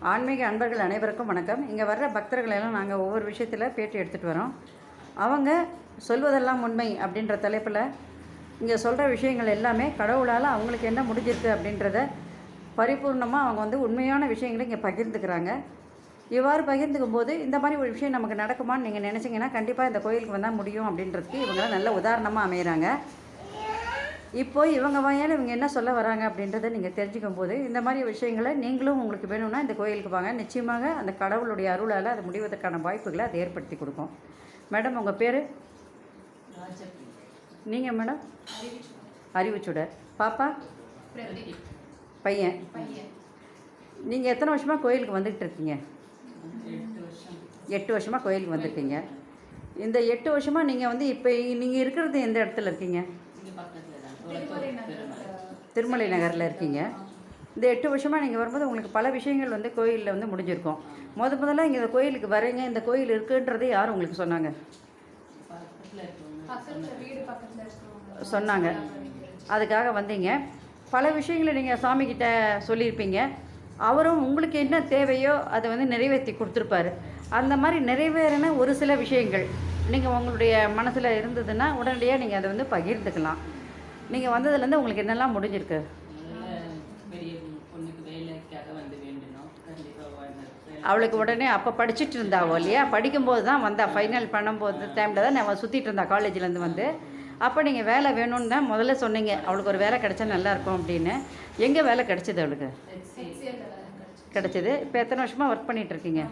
ஆன்மீக அன்பர்கள் அனைவருக்கும் வணக்கம். இங்கே வர்ற பக்தர்களெல்லாம் நாங்கள் ஒவ்வொரு விஷயத்தில் பேட்டி எடுத்துகிட்டு வரோம். அவங்க சொல்வதெல்லாம் உண்மை அப்படின்ற தலைப்பில் இங்கே சொல்கிற விஷயங்கள் எல்லாமே கடவுளால் அவங்களுக்கு என்ன முடிஞ்சிருக்கு அப்படின்றத பரிபூர்ணமாக அவங்க வந்து உண்மையான விஷயங்களை இங்கே பகிர்ந்துக்கிறாங்க. இவ்வாறு பகிர்ந்துக்கும் போது இந்த மாதிரி ஒரு விஷயம் நமக்கு நடக்குமான்னு நீங்கள் நினச்சிங்கன்னா கண்டிப்பாக இந்த கோயிலுக்கு வந்தால் முடியும் அப்படின்றதுக்கு இவங்களாம் நல்ல உதாரணமாக அமைகிறாங்க. இப்போ இவங்க வாயால் இவங்க என்ன சொல்ல வராங்க அப்படின்றத நீங்கள் தெரிஞ்சுக்கும் போது இந்த மாதிரி விஷயங்களை நீங்களும் உங்களுக்கு வேணும்னா இந்த கோயிலுக்கு வாங்க. நிச்சயமாக அந்த கடவுளுடைய அருளால் அது முடிவதற்கான வாய்ப்புகளை அதை ஏற்படுத்தி கொடுக்கும். மேடம், உங்கள் பேர்? நீங்கள் மேடம்? அறிவுச்சுடர். பாப்பா? பையன். நீங்கள் எத்தனை வருஷமாக கோயிலுக்கு வந்துக்கிட்டு இருக்கீங்க? 8 வருஷமாக கோயிலுக்கு வந்துருக்கீங்க. இந்த 8 வருஷமாக நீங்கள் வந்து இப்போ நீங்கள் இருக்கிறது எந்த இடத்துல இருக்கீங்க? திருமலை நகரில் இருக்கீங்க. இந்த 8 வருஷமாக நீங்கள் வரும்போது உங்களுக்கு பல விஷயங்கள் வந்து கோயிலில் வந்து முடிஞ்சிருக்கும். முதல்ல இங்கே இந்த கோயிலுக்கு வரீங்க, இந்த கோயில் இருக்குன்றது யார் உங்களுக்கு சொன்னாங்க? சொன்னாங்க. அதுக்காக வந்தீங்க. பல விஷயங்களை நீங்கள் சாமிக்கிட்ட சொல்லியிருப்பீங்க. அவரும் உங்களுக்கு என்ன தேவையோ அதை வந்து நிறைவேற்றி கொடுத்துருப்பாரு. அந்த மாதிரி நிறைவேறின ஒரு சில விஷயங்கள் நீங்கள் உங்களுடைய மனசில் இருந்ததுன்னா உடனடியாக நீங்கள் அதை வந்து பகிர்ந்துக்கலாம். நீங்கள் வந்ததுலேருந்து உங்களுக்கு என்னெல்லாம் முடிஞ்சிருக்கு? அவளுக்கு உடனே அப்போ படிச்சுட்டு இருந்தாவோ இல்லையா? படிக்கும்போது தான் வந்தா, ஃபைனல் பண்ணும்போது டைமில் தான் நான் சுற்றிட்டு இருந்தா காலேஜ்லேருந்து வந்து. அப்போ நீங்கள் வேலை வேணும்னு தான் முதல்ல சொன்னீங்க, அவளுக்கு ஒரு வேலை கிடச்சா நல்லாயிருக்கும் அப்படின்னு. எங்கே வேலை கிடச்சிது அவளுக்கு? கிடச்சிது. இப்போ எத்தனை வருஷமாக ஒர்க் பண்ணிகிட்ருக்கீங்க?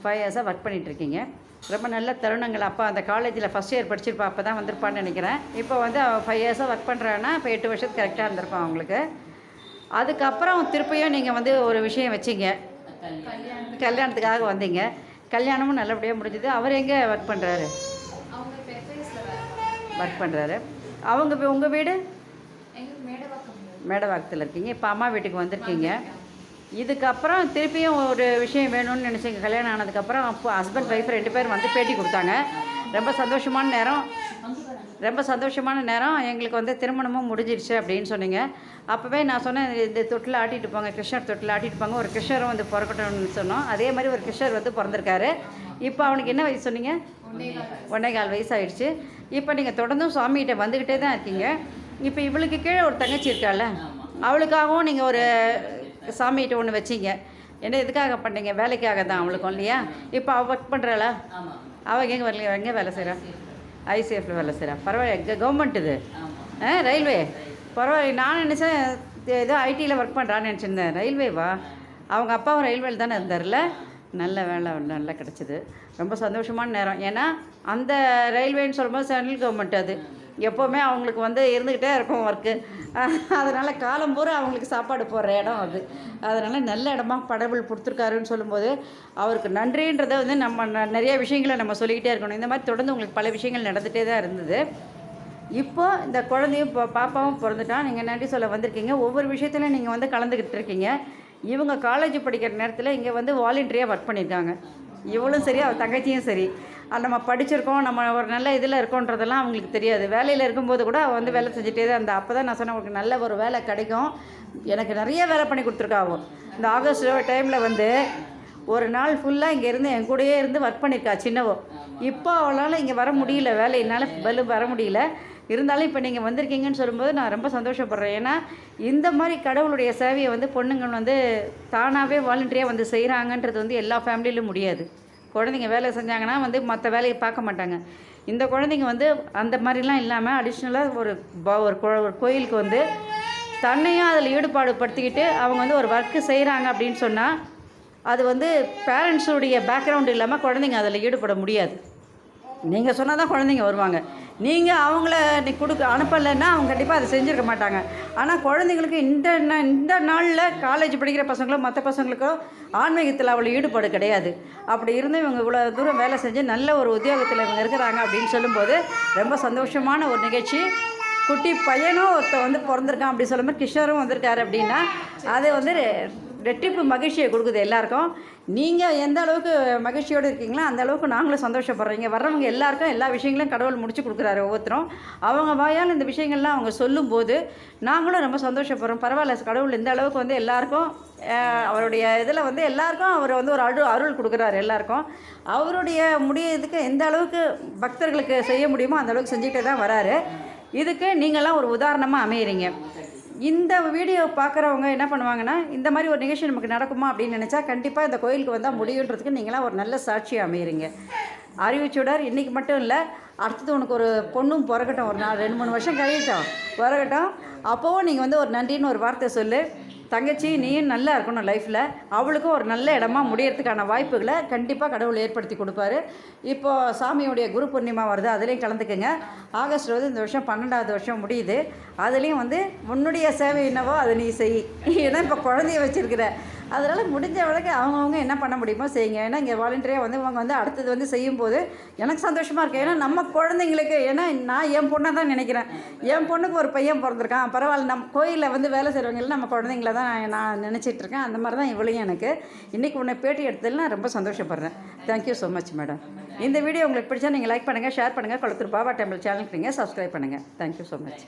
5 இயர்ஸாக ஒர்க் பண்ணிகிட்ருக்கீங்க. ரொம்ப நல்ல தருணங்கள். அப்போ அந்த காலேஜில் ஃபஸ்ட் இயர் படிச்சிருப்பா, அப்போ தான் வந்திருப்பான்னு நினைக்கிறேன். இப்போ வந்து 5 இயர்ஸாக ஒர்க் பண்ணுறான்னா இப்போ 8 வருஷத்துக்கு கரெக்டாக இருந்திருப்பான் அவங்களுக்கு. அதுக்கப்புறம் திருப்பியும் நீங்கள் வந்து ஒரு விஷயம் வச்சிங்க, கல்யாணத்துக்காக வந்தீங்க. கல்யாணமும் நல்லபடியாக முடிஞ்சுது. அவர் எங்கே ஒர்க் பண்ணுறாரு? ஒர்க் பண்ணுறாரு. உங்கள் வீடு மேடவாக்கத்தில் இருக்கீங்க. இப்போ அம்மா வீட்டுக்கு வந்திருக்கீங்க. இதுக்கப்புறம் திருப்பியும் ஒரு விஷயம் வேணும்னு நினச்சிங்க. கல்யாணம் ஆனதுக்கப்புறம் அப்போ ஹஸ்பண்ட் ஒய்ஃப் 2 பேர் வந்து பேட்டி கொடுத்தாங்க. ரொம்ப சந்தோஷமான நேரம். எங்களுக்கு வந்து திருமணமும் முடிஞ்சிருச்சு அப்படின்னு சொன்னீங்க. அப்போவே நான் சொன்னேன், இந்த தொட்டில் ஆட்டிட்டு போங்க, கிருஷ்ணர் தொட்டில் ஆட்டிட்டு போங்க. ஒரு கிருஷ்ணரும் வந்து பிறக்கட்டும்னு சொன்னோம். அதே மாதிரி ஒரு கிருஷ்ணர் வந்து பிறந்திருக்காரு. இப்போ அவனுக்கு என்ன வயசு சொன்னீங்க? 1.25 வயசு ஆகிடுச்சு. இப்போ நீங்கள் தொடர்ந்தும் சுவாமிகிட்ட வந்துக்கிட்டே தான் இருக்கீங்க. இப்போ இவளுக்கு கீழே ஒரு தங்கச்சி இருக்காள், அவளுக்காகவும் நீங்கள் ஒரு சாமிகிட்ட ஒன்று வச்சிங்க. என்ன எதுக்காக பண்ணீங்க? வேலைக்காக தான் அவளுக்கும் இல்லையா? இப்போ அவள் ஒர்க் பண்ணுறாளா? அவள் எங்கே வரல, எங்கே வேலை செய்கிறா? ஐசிஎஃப்ல வேலை செய்கிறா. பரவாயில்ல. கவர்மெண்ட் இது ரயில்வே. பரவாயில்ல. நான் நினச்சேன் ஏதோ ஐடியில் ஒர்க் பண்ணுறான்னு நினச்சிருந்தேன். ரயில்வேவா? அவங்க அப்பாவும் ரயில்வேல தானே இருந்தார்ல. நல்ல வேலை நல்லா கிடச்சிது. ரொம்ப சந்தோஷமான நேரம். ஏன்னா அந்த ரயில்வேன்னு சொல்லும்போது சென்ட்ரல் கவர்மெண்ட், அது எப்போவுமே அவங்களுக்கு வந்து இருந்துக்கிட்டே இருக்கும் ஒர்க்கு. அதனால் காலம் பூரா அவங்களுக்கு சாப்பாடு போடுற இடம் அது. அதனால் நல்ல இடமா கடவுள் கொடுத்துருக்காருன்னு சொல்லும்போது அவருக்கு நன்றின்றதை வந்து நம்ம நிறைய விஷயங்களை நம்ம சொல்லிக்கிட்டே இருக்கணும். இந்த மாதிரி தொடர்ந்து உங்களுக்கு பல விஷயங்கள் நடந்துகிட்டே தான் இருந்தது. இப்போ இந்த குழந்தையும் பாப்பாவும் பிறந்துட்டான். நீங்கள் நன்றி சொல்ல வந்திருக்கீங்க. ஒவ்வொரு விஷயத்துலையும் நீங்கள் வந்து கலந்துக்கிட்டு இருக்கீங்க. இவங்க காலேஜ் படிக்கிற நேரத்தில் இங்கே வந்து வாலண்டியராக ஒர்க் பண்ணியிருக்காங்க. இவளும் சரி, அவள் தங்கச்சியும் சரி. நம்ம படிச்சிருக்கோம், நம்ம ஒரு நல்ல இதில் இருக்கோன்றதெல்லாம் அவங்களுக்கு தெரியாது. வேலையில் இருக்கும்போது கூட அவள் வந்து வேலை செஞ்சுட்டே தான் இருந்தா. அப்போ தான் நான் சொன்னேன், அவங்களுக்கு நல்ல ஒரு வேலை கிடைக்கும். எனக்கு நிறைய வேலை பண்ணி கொடுத்துருக்காவோ. இந்த ஆகஸ்ட் டைமில் வந்து ஒரு நாள் ஃபுல்லாக இங்கே இருந்து என் கூடயே இருந்து ஒர்க் பண்ணியிருக்கா சின்னவோ. இப்போ அவளால் இங்கே வர முடியல, வேலையினால் வர முடியல. இருந்தாலும் இப்போ நீங்கள் வந்திருக்கீங்கன்னு சொல்லும்போது நான் ரொம்ப சந்தோஷப்படுறேன். ஏன்னா இந்த மாதிரி கடவுளுடைய சேவையை வந்து பொண்ணுங்கள் வந்து தானாகவே வாலண்டியராக வந்து செய்கிறாங்கன்றது வந்து எல்லா ஃபேமிலியிலும் முடியாது. குழந்தைங்க வேலை செஞ்சாங்கன்னா வந்து மற்ற வேலையை பார்க்க மாட்டாங்க. இந்த குழந்தைங்க வந்து அந்த மாதிரிலாம் இல்லாமல் அடிஷ்னலாக ஒரு கோயிலுக்கு வந்து தன்னையும் அதில் ஈடுபாடு படுத்திக்கிட்டு அவங்க வந்து ஒரு ஒர்க்கு செய்கிறாங்க அப்படின்னு சொன்னால் அது வந்து பேரண்ட்ஸுடைய பேக்ரவுண்டு இல்லாமல் குழந்தைங்க அதில் ஈடுபட முடியாது. நீங்கள் சொன்னால் தான் குழந்தைங்க வருவாங்க. நீங்கள் அவங்கள அனுப்பலைன்னா அவங்க கண்டிப்பாக அதை செஞ்சுருக்க மாட்டாங்க. ஆனால் குழந்தைங்களுக்கு இந்த நாளில் காலேஜ் படிக்கிற பசங்களோ மற்ற பசங்களுக்கோ ஆன்மீகத்தில் அவ்வளோ ஈடுபாடு கிடையாது. அப்படி இருந்து இவங்க இவ்வளோ தூரம் வேலை செஞ்சு நல்ல ஒரு உத்தியோகத்தில் இவங்க இருக்கிறாங்க அப்படின்னு சொல்லும்போது ரொம்ப சந்தோஷமான ஒரு நிகழ்ச்சி. குட்டி பையனும் ஒருத்த வந்து பிறந்திருக்கான் அப்படி சொல்லும்போது கிருஷ்ணரும் வந்திருக்காரு அப்படின்னா அது வந்து ரெட்டிப்பு மகிழ்ச்சியை கொடுக்குது எல்லாருக்கும். நீங்கள் எந்த அளவுக்கு மகிழ்ச்சியோடு இருக்கீங்களோ அந்த அளவுக்கு நாங்களும் சந்தோஷப்படுறீங்க. வர்றவங்க எல்லாருக்கும் எல்லா விஷயங்களையும் கடவுள் முடிச்சு கொடுக்குறாரு ஒவ்வொருத்தரும். அவங்க வாயால் இந்த விஷயங்கள்லாம் அவங்க சொல்லும்போது நாங்களும் ரொம்ப சந்தோஷப்படுறோம். பரவாயில்ல, கடவுள் இந்த அளவுக்கு வந்து எல்லாருக்கும் அவருடைய இதில் வந்து எல்லாருக்கும் அவர் வந்து ஒரு அருள் கொடுக்குறாரு எல்லாருக்கும். அவருடைய முடியறதுக்கு எந்த அளவுக்கு பக்தர்களுக்கு செய்ய முடியுமோ அந்த அளவுக்கு செஞ்சுக்கிட்டே தான் வராரு. இதுக்கு நீங்களாம் ஒரு உதாரணமாக அமையிறீங்க. இந்த வீடியோ பார்க்குறவங்க என்ன பண்ணுவாங்கன்னா, இந்த மாதிரி ஒரு நிகழ்ச்சி நமக்கு நடக்குமா அப்படின்னு நினச்சா கண்டிப்பாக இந்த கோயிலுக்கு வந்தால் முடியுன்றதுக்கு நீங்களாம் ஒரு நல்ல சாட்சியாக அமையிறீங்க. அறிவுச்சுடர் இன்றைக்கி மட்டும் இல்லை, அடுத்தது உனக்கு ஒரு பொண்ணும் பிறக்கட்டும், ஒரு 2-3 வருஷம் கழியட்டும் பிறக்கட்டும். அப்போவும் நீங்கள் வந்து ஒரு நன்றின்னு ஒரு வார்த்தை சொல்லு. தங்கச்சி நீயும் நல்லா இருக்கணும் லைஃப்பில். அவளுக்கும் ஒரு நல்ல இடமா முடியறதுக்கான வாய்ப்புகளை கண்டிப்பாக கடவுள் ஏற்படுத்தி கொடுப்பாரு. இப்போது சாமியுடைய குரு பூர்ணிமா வருது, அதுலேயும் கலந்துக்குங்க. ஆகஸ்ட் வந்து இந்த வருஷம் 12வது வருஷம் முடியுது. அதுலேயும் வந்து உன்னுடைய சேவை என்னவோ அதை நீ செய். ஏன்னா இப்போ குழந்தைய வச்சுருக்கிற, அதனால் முடிஞ்ச வரைக்கும் அவங்கவுங்க என்ன பண்ண முடியுமோ செய்யுங்க. ஏன்னா இங்கே வாலண்டியராக வந்து இவங்க வந்து அடுத்தது வந்து செய்யும்போது எனக்கு சந்தோஷமாக இருக்குது. ஏன்னா நம்ம குழந்தைங்களுக்கு, ஏன்னா நான் என் பொண்ணை தான் நினைக்கிறேன். என் பொண்ணுக்கு ஒரு பையன் பிறந்திருக்கான், பரவாயில்ல. நம்ம கோயிலில் வந்து வேலை செய்கிறவங்க நம்ம குழந்தைங்கள தான் நான் நினச்சிட்ருக்கேன். அந்த மாதிரி தான் இவளையும் எனக்கு. இன்றைக்கி உன்னை பேட்டி எடுத்ததில் நான் ரொம்ப சந்தோஷப்படுறேன். Thank you so much madam. இந்த வீடியோ உங்களுக்கு பிடிச்சா நீங்கள் லைக் பண்ணுங்கள், ஷேர் பண்ணுங்கள். கொளத்தூர் பாபா டெம்பிள் சேனலுக்கு நீங்கள் சப்ஸ்கிரைப் பண்ணுங்கள். Thank you so much.